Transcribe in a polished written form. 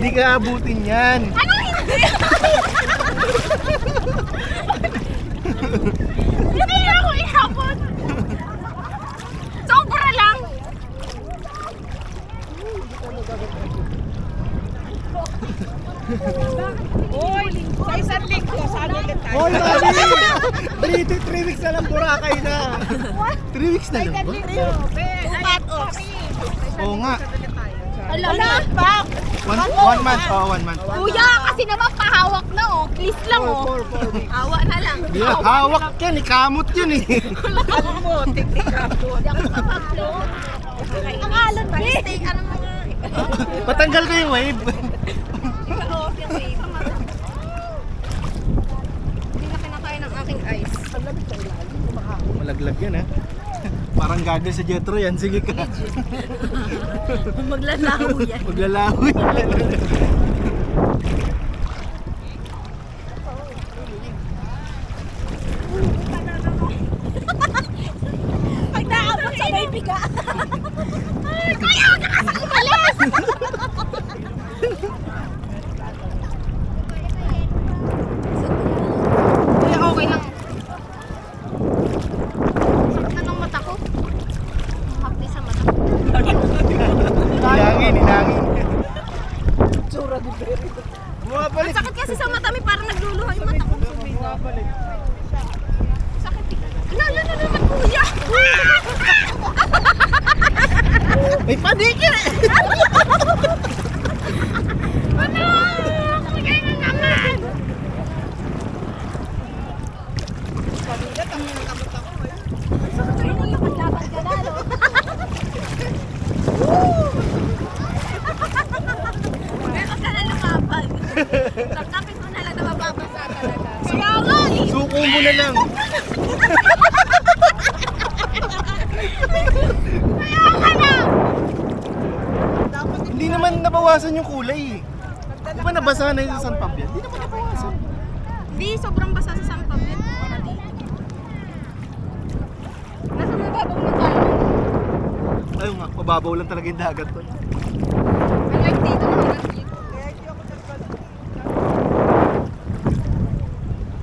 Hindi ka abutin yan. Ano hindi? Hindi ako ihapon. Sobra lang. Uy, sa isang linggo, saan ulit tayo? Hoy, mami! 3 weeks na lang Boracay na. 3 weeks na lang ba? Tupat off. Oo nga. Ala pa. 1 month. Oo, 1 month. Kuya, kasi naman pahawak na oh. Please lang oh. 4 weeks. Hawa na lang. Yeah, hawak yan. Ikamot yan eh. Alam mo, tiktika po. Hindi ako makaplo. Ang alon ba? Stay, ano mga... Patanggal ko yung wave. Off yung wave. Hindi na kinakain ng aking ice. Malaglag yan ha. Parang gagal sa Jetro yan. Sige ka. Maglalaho yan. Maglalaho yan. Pag naabot sa may biga. Ay, kaya huwag ka kasi umalis! Kuya, okay lang. Sakit na ng mata ko. Hapdi sa mata ko. Inangin. Tsura di Berry. Bumabalik. Sakit kasi sa mata, may parang nagluluha yung mata ko. Bumabalik. Sakit. Lalo na naman, kuya! May panikir eh. Ano? Kumigay na naman! Pamigat, ang nakakamot ako eh. Ay, nakalaban ka na, no? Meron ka na lumaban. Tangkapin mo na lang na mababasa talaga. Kaya nga eh! Suko mo na lang. Kaya ka na! Hindi naman nabawasan yung kulay eh. Di ba nabasa na yung San Pablo? Hindi naman nabawasan. Hindi, sobrang basa sa sampag yun. Nasa mababaw na tayo. Ayun nga, mababaw lang talaga yung dagat to.